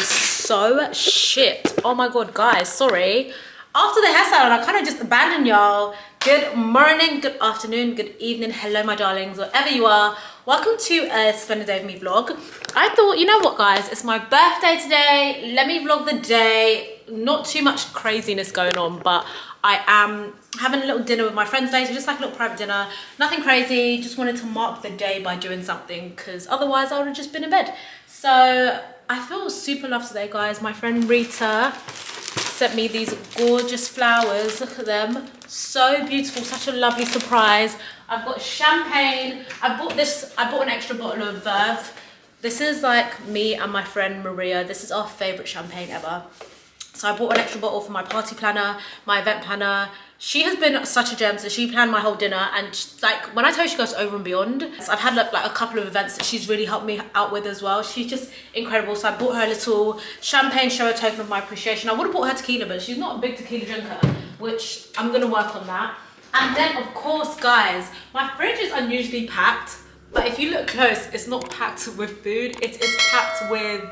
so shit. Oh my god, guys, sorry. After the hair salon, I kind of just abandoned y'all. Good morning, good afternoon, good evening. Hello, my darlings, wherever you are. Welcome to a Splendid Day with Me vlog. I thought, you know what, guys? It's my birthday today. Let me vlog the day. Not too much craziness going on, but I am having a little dinner with my friends today. So just like a little private dinner. Nothing crazy. Just wanted to mark the day by doing something because otherwise I would have just been in bed. So I feel super loved today, guys. My friend Rita sent me these gorgeous flowers. Look at them, so beautiful, such a lovely surprise. I've got champagne. I bought an extra bottle of Verve. This is like me and my friend Maria. This is our favorite champagne ever. So I bought an extra bottle for my party planner, my event planner. She has been such a gem. So she planned my whole dinner, and like when I tell you she goes over and beyond. So I've had like a couple of events that she's really helped me out with as well. She's just incredible. So I bought her a little champagne, show a token of my appreciation. I would have bought her tequila, but she's not a big tequila drinker, which I'm gonna work on that. And then of course, guys, my fridge is unusually packed, but if you look close, it's not packed with food. It is packed with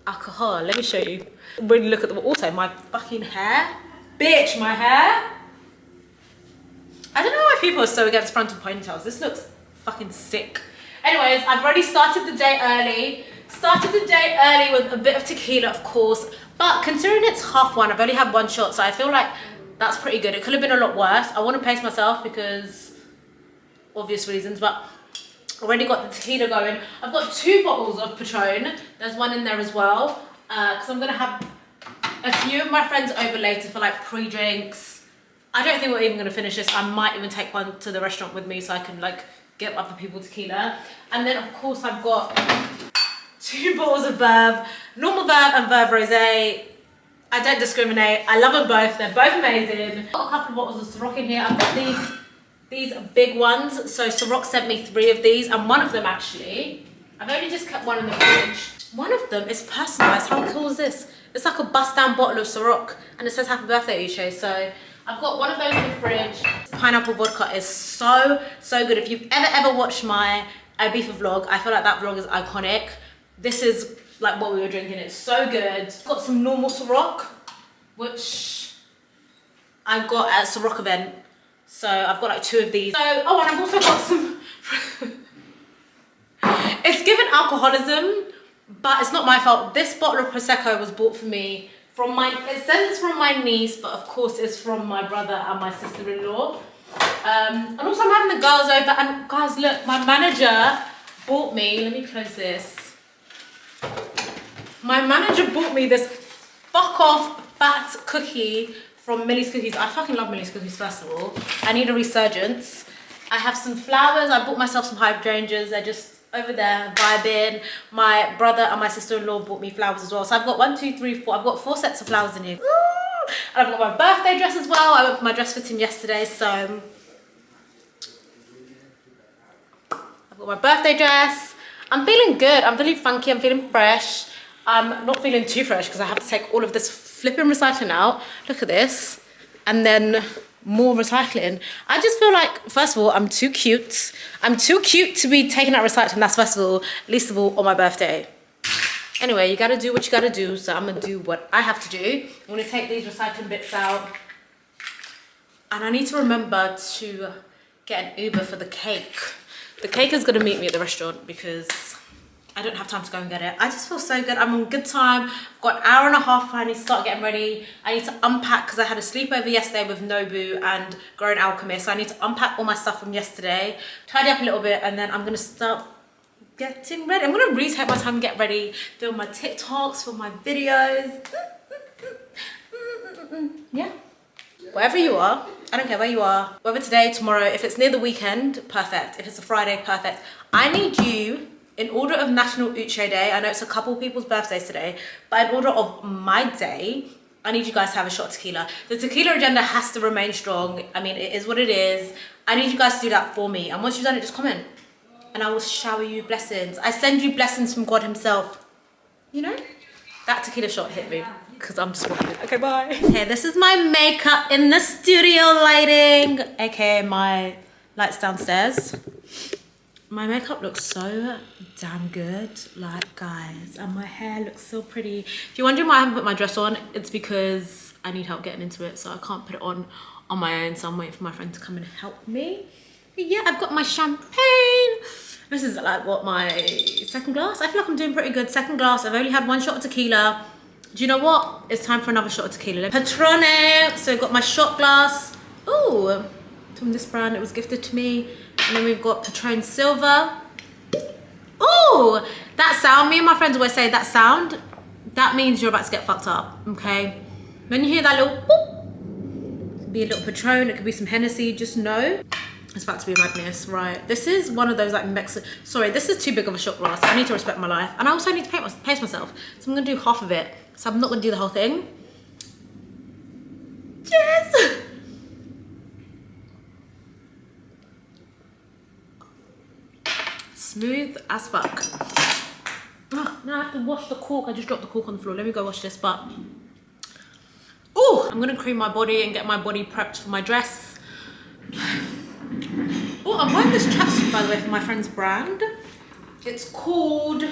alcohol. Let me show you. Really look at the, also my fucking hair. Bitch, my hair. I don't know why people are so against frontal ponytails. This looks fucking sick. Anyways, I've already started the day early. With a bit of tequila, of course. But considering it's 1:30, I've only had one shot, so I feel like that's pretty good. It could have been a lot worse. I want to pace myself because obvious reasons, but already got the tequila going. I've got 2 bottles of Patron. There's one in there as well. Because I'm going to have a few of my friends over later for like pre-drinks. I don't think we're even going to finish this. I might even take one to the restaurant with me so I can like get other people tequila. And then of course I've got 2 bottles of Verve, normal Verve and Verve Rosé. I don't discriminate. I love them both. They're both amazing. I've got a couple of bottles of Ciroc in here. I've got these big ones. So Ciroc sent me 3 of these, and one of them actually, I've only just kept one in the fridge. One of them is personalised. How cool is this? It's like a bust down bottle of Ciroc, and it says happy birthday, Uche. So I've got one of those in the fridge. Pineapple vodka is so good. If you've ever watched my Ibiza vlog, I feel like that vlog is iconic. This is like what we were drinking. It's so good. Got some normal Ciroc, which I got at a Ciroc event. So I've got like 2 of these. So, oh, and I've also got some, it's given alcoholism, but it's not my fault. This bottle of Prosecco was bought for me from it says it's from my niece, but of course it's from my brother and my sister-in-law. And also I'm having the girls over, and guys, look, my manager bought me, let me close this. My manager bought me this fuck off fat cookie from Millie's Cookies. I fucking love Millie's Cookies, first of all. I need a resurgence. I have some flowers. I bought myself some hydrangeas. They're just over there vibing. My brother and my sister-in-law bought me flowers as well. So I've got 1, 2, 3, 4. I've got 4 sets of flowers in here. Ooh! And I've got my birthday dress as well. I went for my dress fitting yesterday, so I've got my birthday dress. I'm feeling good. I'm feeling funky. I'm feeling fresh. I'm not feeling too fresh because I have to take all of this flipping recycling out. Look at this. And then more recycling. I just feel like, first of all, I'm too cute. I'm too cute to be taking out recycling. That's first of all, least of all, on my birthday. Anyway, you gotta do what you gotta do. So I'm gonna do what I have to do. I'm gonna take these recycling bits out. And I need to remember to get an Uber for the cake. The cake is gonna meet me at the restaurant because I don't have time to go and get it. I just feel so good. I'm on good time. I've got an hour and a half. I need to start getting ready. I need to unpack because I had a sleepover yesterday with Nobu and Growing Alchemist. So I need to unpack all my stuff from yesterday, tidy up a little bit, and then I'm going to start getting ready. I'm going to really take my time and get ready, film my TikToks, film my videos. Yeah. Wherever you are, I don't care where you are, whether today, tomorrow, if it's near the weekend, perfect. If it's a Friday, perfect. I need you, in order of National Uche Day, I know it's a couple people's birthdays today, but in order of my day, I need you guys to have a shot of tequila. The tequila agenda has to remain strong. I mean, it is what it is. I need you guys to do that for me. And once you've done it, just comment. And I will shower you blessings. I send you blessings from God himself. You know? That tequila shot hit me because I'm just walking. Okay, bye. Okay, this is my makeup in the studio lighting, aka my lights downstairs. My makeup looks so damn good. Like, guys, and my hair looks so pretty. If you're wondering why I haven't put my dress on, it's because I need help getting into it, so I can't put it on my own, so I'm waiting for my friend to come and help me. But yeah, I've got my champagne. This is like what, my second glass? I feel like I'm doing pretty good. Second glass. I've only had one shot of tequila. Do you know what? It's time for another shot of tequila. Patrone. So I've got my shot glass. Ooh, from this brand. It was gifted to me. And then we've got Patron Silver. Ooh, that sound. Me and my friends always say that sound. That means you're about to get fucked up. Okay. When you hear that little boop, it could be a little Patron. It could be some Hennessy. Just know. It's about to be madness, right? This is one of those like sorry, this is too big of a shot glass. I need to respect my life. And I also need to pace myself. So I'm gonna do half of it. So I'm not gonna do the whole thing. Cheers! Smooth as fuck. Oh, now I have to wash the cork. I just dropped the cork on the floor. Let me go wash this, but... Oh, I'm gonna cream my body and get my body prepped for my dress. Oh, I'm wearing this tracksuit, by the way, from my friend's brand. It's called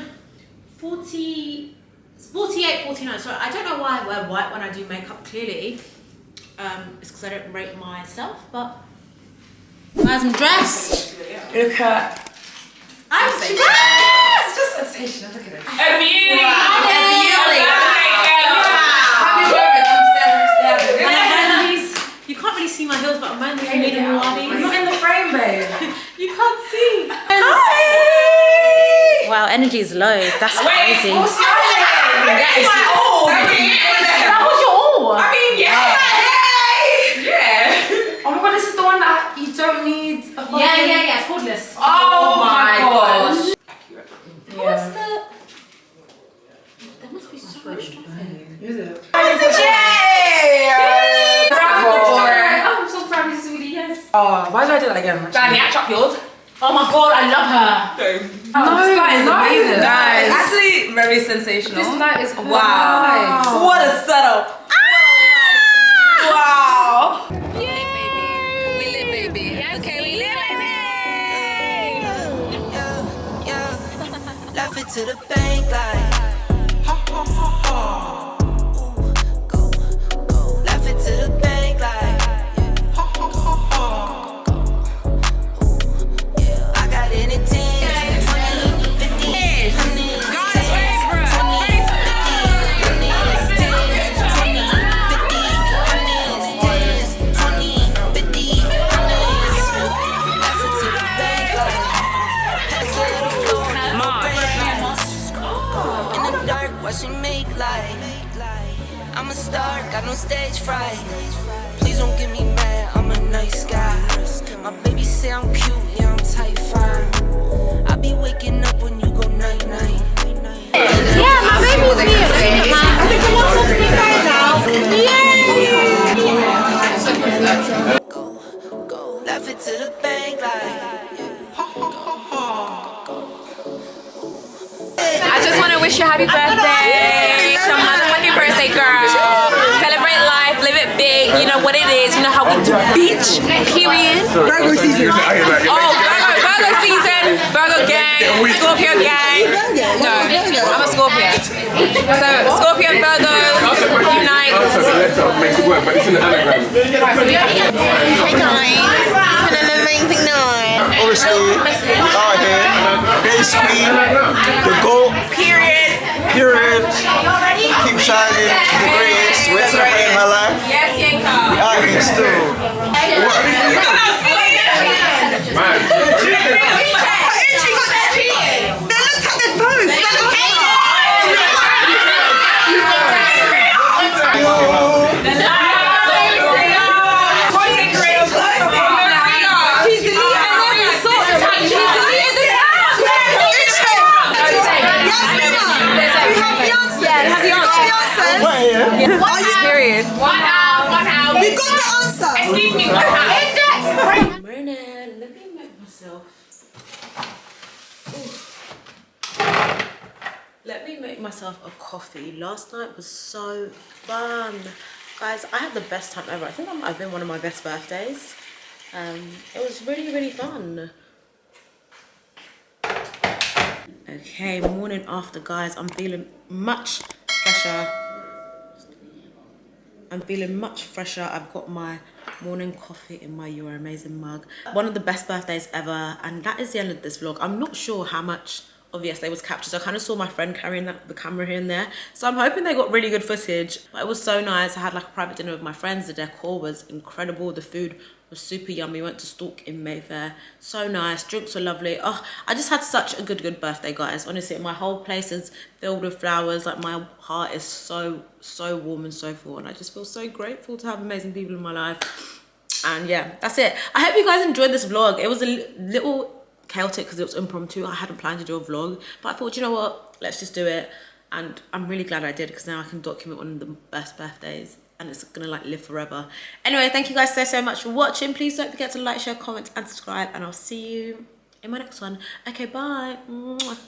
4849. So I don't know why I wear white when I do makeup, clearly. It's because I don't rate myself, but... Guys, I'm dressed. Look at... I'm dressed! It's just sensational, look at it. A beauty! Wow. You can't really see my heels, but I'm wearing these medium Muadis. You're not in the frame, babe. You can't see. Hi! Wow, energy is low. That's crazy. What's happening? That is my all. That was your all. I mean, yeah. Yeah. Oh my god, this is the one that you don't need a fucking... Yeah. It's cordless. Oh my gosh. What's the... There must be so much stuff in. Is it? I'm so proud of you, yes. Oh, why did I do that again? Danny, I chop yours. Oh my god, I love her. No, this light is amazing. Guys. It's actually very sensational. This light is Wow. What a setup. Wow. Yeah, baby. We live, baby. Okay, we live, baby. Laugh it to the bank like ha ha ha ha. Go. Laugh it to the bank like ha ha ha ha. Yeah, I got anything. 50, 100, God's favorite. 20, 50, 100, 10, 20, 50, 100. In the dark, what she make like? I'm a star, got no stage fright. Please don't get me mad, I'm a nice guy. My baby say I'm cute, yeah, I'm type 5. I be waking up when you go night-night. Yeah, my baby's here. I think I'm on something right now. Yay! Go, laugh it to the bank like ha ha ha ha. I just want to wish you happy birthday. It's your motherfucking birthday, girl. Celebrate life, live it big. You know what it is. You know how we do, bitch. Period. Virgo season. Oh, Virgo season. Virgo gang. Scorpio gang. No, I'm a Scorpio. So, Scorpio and Virgo unite. Make it work, but it's in the anagram. Obviously, out here, base queen, the GOAT. Period. Keep shining, the greatest. We're celebrating her life. Yes, Yanko. We out here still. Period. 1 hour. We got the answer. Excuse me, 1 hour. Morning. Let me make myself. Let me make myself a coffee. Last night was so fun. Guys, I had the best time ever. I think that might have been one of my best birthdays. It was really, really fun. Okay, morning after, guys. I'm feeling much fresher. I've got my morning coffee in my You're Amazing mug. One of the best birthdays ever, and that is the end of this vlog. I'm not sure how much of yesterday was captured. So I kind of saw my friend carrying the camera here and there. So I'm hoping they got really good footage. But it was so nice. I had like a private dinner with my friends. The decor was incredible. The food was super yummy. Went to Stalk in Mayfair. So nice. Drinks were lovely. Oh, I just had such a good birthday, guys. Honestly, my whole place is filled with flowers. Like, my heart is so warm and so full. And I just feel so grateful to have amazing people in my life. And yeah, that's it. I hope you guys enjoyed this vlog. It was a little chaotic because it was impromptu. I hadn't planned to do a vlog, but I thought, you know what, let's just do it. And I'm really glad I did, because now I can document one of the best birthdays and it's gonna like live forever. Anyway, thank you guys so much for watching. Please don't forget to like, share, comment and subscribe, and I'll see you in my next one. Okay, bye. Mwah.